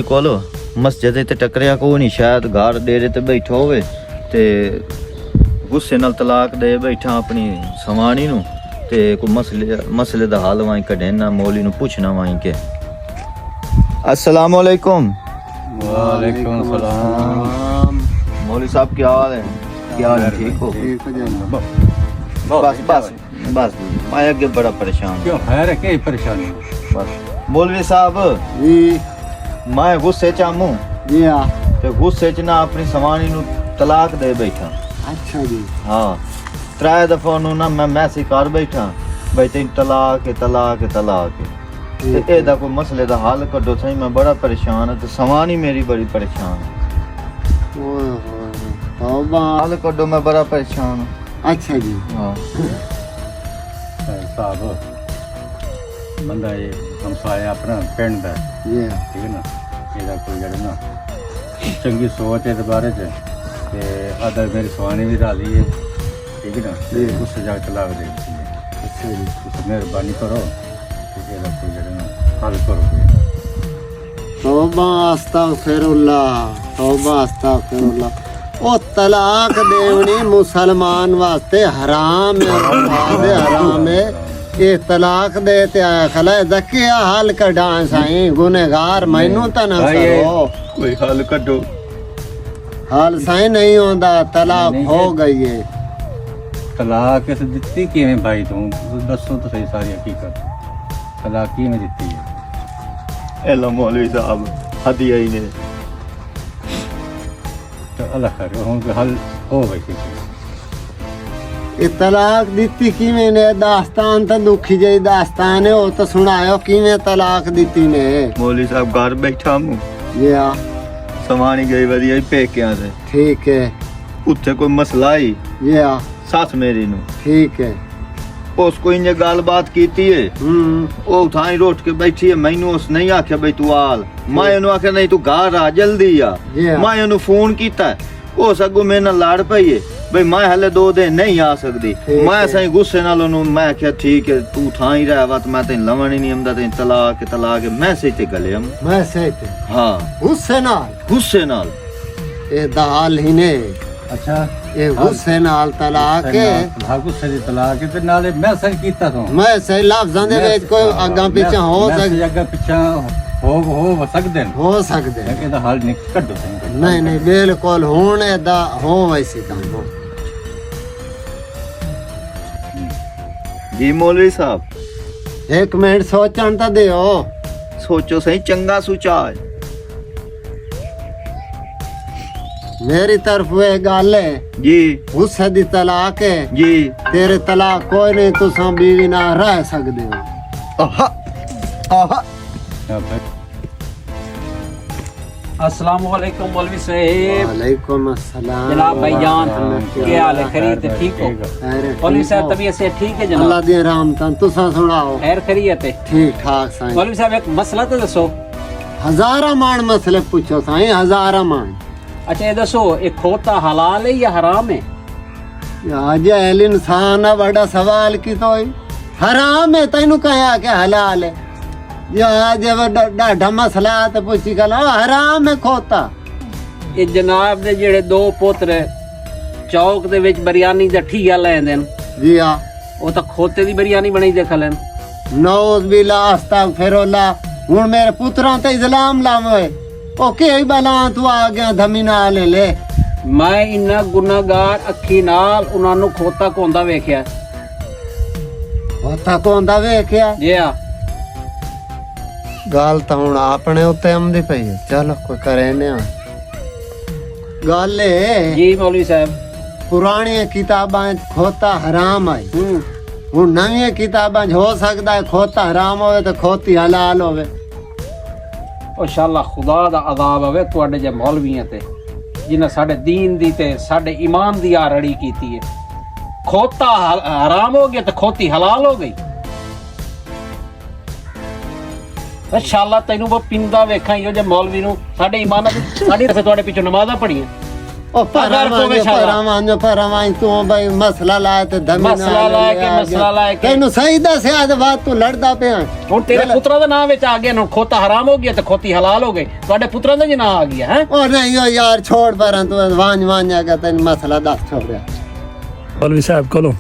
ਕੋਲ ਮਸਜਿਦ ਤੇ ਟੱਕਰਿਆ ਕੋਈ ਨਹੀਂ, ਸ਼ਾਇਦ ਘਰ ਡੇਰੇ ਤੇ ਬੈਠਾ ਹੋਵੇ ਤੇ ਗੁੱਸੇ ਨਾਲ ਤਲਾਕ ਦੇ ਬੈਠਾ ਆਪਣੀ ਸਵਾਣੀ ਨੂੰ ਤੇ ਕੋਈ ਮਸਲੇ ਦਾ ਹੱਲ ਵਾਂ ਕੱਢਣਾ, ਮੌਲੀ ਨੂੰ ਪੁੱਛਣਾ ਵਾਂ ਕਿ अस्सलाम वालेकुम। वालेकुम सलाम। मौलवी साहब क्या हाल है? क्या हाल है? ठीक हो? बस बस बस मैं अगे बड़ा परेशान। क्यों है क्या परेशानी? बस मौलवी साहब जी मैं गुस्से च आमू जी हाँ। ते गुस्से च ना अपनी सवानी नु तलाक दे बैठा। अच्छा जी। हाँ 3 दफा नु ना मैं मैसेज कर बैठा भाई तेन तलाक है तलाक है तलाक है ते एदा कोई मसले दा हल कड्डो सही, मैं बड़ा परेशान है ते सवानी मेरी बड़ी परेशान है। ओए होए तौबा। हल कड्डो, मैं बड़ा परेशान हूं। अच्छा जी। हाँ साहब बंदा ये हमसाया अपना पिंड दा ये ठीक है ना, ਇਹਦਾ ਕੋਈ ਜਿਹੜਾ ਨਾ ਚੰਗੀ ਸੋਚ ਹੈ ਇਸ ਬਾਰੇ ਚ ਤੇ ਅਦਰ ਮੇਰੀ ਸਵਾਣੀ ਵੀ ਰਾਲੀ ਹੈ ਠੀਕ ਹੈ ਨਾ, ਤੇ ਉਸ ਜਗ੍ਹਾ ਤੇ ਲਾਗ ਦੇ अच्छा जी। ਤੁਸੀਂ ਮਿਹਰਬਾਨੀ ਕਰੋ ਤੇ ਇਹਦਾ ਕੋਈ ਜਿਹੜਾ ਨਾ ਹੱਲ ਕਰੋ। तौबा अस्तगफिरुल्लाह तौबा अस्तगफिरुल्लाह। ओ तलाक देवनी मुसलमान वास्ते हराम है, वादे हराम है। ये तलाक दे ते खला दकिया हाल कढा साईं, गुनहगार मैनू ता ना करो। कोई हल कड्डो। हाल साईं नहीं होंदा, तलाक हो गई है। ਤਲਾਕ ਇਸ ਦਿੱਤੀ ਕਿਵੇਂ ਭਾਈ ਤੂੰ ਦੱਸੋ ਤਾਂ ਸਹੀ ਸਾਰੀ ਹਕੀਕਤ, ਤਲਾਕ ਕਿਵੇਂ ਦਿੱਤੀ ਹੈ? एलो मौलवी साहब हदिया ही ने ਤੇ ਅੱਲਾ ਕਰੇ ਹੁਣ ਕੋਈ ਹੱਲ ਹੋਵੇ ਕਿਸੇ ये तलाक दी किवें ने? दास्तान तो दुखी जई दास्तान है, वो तो सुनायो किवें तलाक दी ने। मौलवी साहब घर बैठा हूं, ये हाँ सवानी गई वधिया पेकियां से, ठीक है। उत्थे कोई मसला आई ये हाँ सस मेरी नु ठीक है। उसको इंज गल बात कीती है, ओ थाई रोट के बैठी है, मैनू उस नहीं आख्या भाई तू आल, मैं उन्हें आख्या नहीं तू घर आ जल्दी आ, मैं उन्हें फोन कीता ओ सगो मेरे नाल लड़ पई है भाई मैं हले 2 दिन नहीं आ सकदी। मैं सही गुस्से नाल उन्हें मैं आख्या ठीक है तू ठाई रह वा, मैं तेन लवण ही नहीं आंदा, तेन तलाक तलाक मैसेज ते गले हम। मैसेज ते हाँ गुस्से नाल, गुस्से नाल ये दाल ही ने। ਅੱਛਾ ये गुस्से नाल तलाक है। ਭਾਗੂ ਸਹੀ ਤਲਾਕ ਤੇ ਨਾਲੇ ਮੈਸੇਜ ਕੀਤਾ ਤੂੰ, मैं सही लफ्जां दे विच कोई अग्गां पिछां हो ਮੈਸੇਜ ਅੱਗਾ ਪਿੱਛਾ ਹੋ ਸਕਦੇ ਨੇ, हो सकदे। ਇਹਦਾ ਹੱਲ ਨਹੀਂ ਕੱਢੋ ਤੁਸੀਂ। नहीं नहीं बिल्कुल होने दा हो वैसी काम हो। जी मौलवी साहब एक मिनट सोचण ता दियो। सोचो सही चंगा सुचार मेरी तरफ वे गल है जी गुस्से दी तलाक है, जी। तेरे तलाक कोई नहीं, तुसां बीवी ना रह सकदे हो। आहा आहा अस्सलाम वालेकुम मौलवी साहब। वालेकुम अस्सलाम जनाब भाईजान क्या हाल है? खैरियत है? ठीक हो? मौलवी साहब तबीयत से ठीक है अल्लाह जनाब? दी रहमत। तुसां सुनाओ? खैर खैरियत है? ठीक ठाक साईं। मौलवी साहब एक मसला तो दसो। हजारा मान मसले पूछो साईं, हजारा मान। अच्छा ये दसो एक खोता हलाल है या हराम है? आज अहल इंसान है, बड़ा सवाल की तो हराम है, तेनू कहा के हलाल है। आज डाढ़ा मसला तो पूछी गल हराम है खोता। ये जनाब दे जेड़े 2 पुत्र चौक दे विच बिरयानी दा ठीया लैंदे न, जी हाँ वो तो खोते दी बिरयानी बनी देख लेन। नौज बिला अस्तगफिरुल्लाह। हुन मेरे पुत्रां ते इस्लाम लावे ओ के बला तू आ गया धमी नाल ले। मैं इन्ना गुनाहगार अखी नाल उन्हां नु खोता कोंदा वेखिया। खोता कोंदा वेखिया? जी हां। गल तो हुन अपने उत्ते आंदी पई है, चलो कोई करे ने। गल है जी मौलवी साहब। पुरानी किताबां खोता हराम है, हुन नवी किताबां हो सकदा है खोता हराम होवे तो खोती हलाल होवे। इंशाअल्लाह खुदा दा अज़ाब आवे तुहाडे जे मौलवियां ते जिन्हां साडे दीन दी ते साडे ईमान दी आरड़ी कीती है। खोता हराम हो गया तो खोती हलाल हो गई। इंशाअल्लाह तैनू वो पिंदा वेखां इहो जे मौलवी नू साडे ईमान दी साडी तुहाडे पिछों नमाज़ां पढ़ियां ओ परावां तू भाई मसला लाए ते धमी मसला लाए के तेनू सही दस्या ते बात तू लड़दा पिया ਹੁਣ ਤੇਰੇ ਪੁੱਤਰਾਂ ਦਾ ਨਾਮ ਵਿੱਚ ਆ ਗਿਆ ਨਾ ਖੋਤਾ ਹਰਾਮ ਹੋ ਗਿਆ ਤੇ ਖੋਤੀ ਹਲਾਲ ਹੋ ਗਈ ਤੁਹਾਡੇ ਪੁੱਤਰਾਂ ਦਾ ਜੀ ਨਾਂ ਆ ਗਿਆ ਹੈ ओ नहीं ओ यार छोड़ पर तू वांज आगा तेन मसला दस छोड़या मौलवी साहब को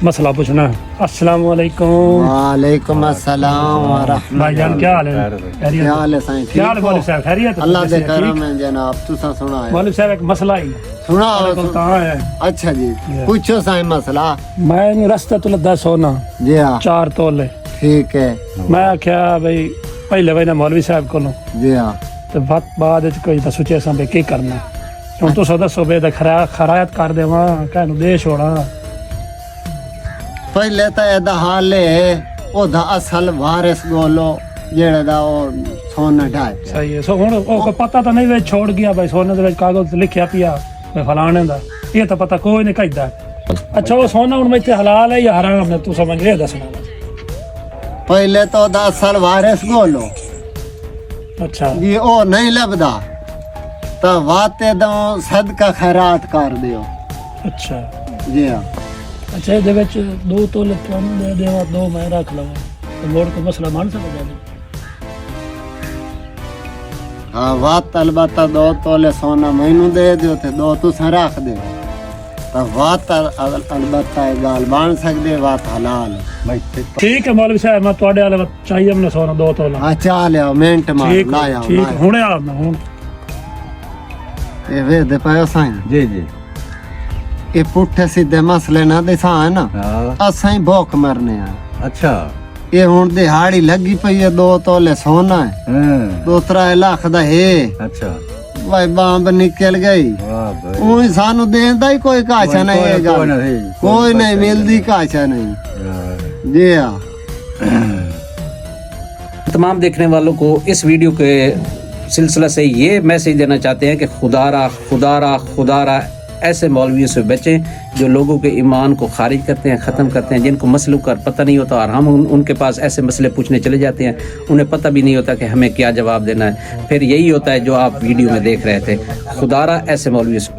मसला पूछना। अस्सलाम वालेकुम। वालेकुम अस्सलाम व रहमतुल्लाह। भाईजान क्या हाल है? क्या हाल है साईं? क्या हाल मौलवी साहब? खैरियत? अल्लाह दे करम है जनाब। तुसा सुना है? मौलवी साहब एक मसला ही सुनाओ। कहाँ है? अच्छा जी पूछो साईं मसला। मैं रास्ते तो लदा सोना जी हाँ 4 तोले। ठीक है। मैं आख्या भाई पहले भाई ना मौलवी साहब को जी हाँ तो बाद कोई तो सोचे सा भाई की करना हूँ तुस दसो बे खरायत कर देवा कहनू दे छोड़ा। पहले तो एदा हाल है ओदा असल वारिस गोलो जेड़े दा ओ सोना ढाए सही है। सो हुन ओ पता तो नहीं वे छोड़ गया भाई सोने दे कागज लिखया पिया भाई फलाने दा ये तो पता कोई नहीं कहदा। अच्छा वो सोना हुन में हलाल है या हराम है तू समझ ले दसना। पहले तो ओदा असल वारिस गोलो अच्छा जी ओ नहीं लभदा तो वाते दो सदका खैरात कर दियो। अच्छा जी हाँ अच्छा ये विच 2 तोले तुहानू दे देवा 2 मैं रख लवां तो मोड़ को मसला मान सकदा है। हाँ वात अलबत्ता 2 तोले सोना मैनू दे दियो ते 2 तुसा रख दे तो वात अलबत्ता गाल बन सकदे वात हलाल मैं ठीक है मौलवी साहब मैं ਤੁਹਾਡੇ ਵਾਲੇ चाहिए मैंने सोना 2 तोला। हाँ चाल आओ मिनट मार ठीक लाया ठीक हुने आ मैं हुन ये वे दे पायो साईं जी जी ये पुट्ठे सीधे मसले ना दिसा है ना हाँ असां ही भूख मरने आ। अच्छा ये हुन दिहाड़ी लगी पई है 2 तोले सोना है हाँ 2-3 लाख दा है अच्छा भाई बांब निकल गई वाह भाई उही सानू देंदा ही कोई काछा नहीं है कोई नहीं कोई नहीं मिलदी काछा नहीं। हाँ। जी हाँ तमाम देखने वालों को इस वीडियो के सिलसिला से ये मैसेज देना चाहते हैं कि खुदारा ऐसे मौलवियों से बचें जो लोगों के ईमान को खारिज करते हैं, ख़त्म करते हैं, जिनको मसलों का पता नहीं होता और हम उनके पास ऐसे मसले पूछने चले जाते हैं, उन्हें पता भी नहीं होता कि हमें क्या जवाब देना है। फिर यही होता है जो आप वीडियो में देख रहे थे। खुदारा ऐसे मौलवियों से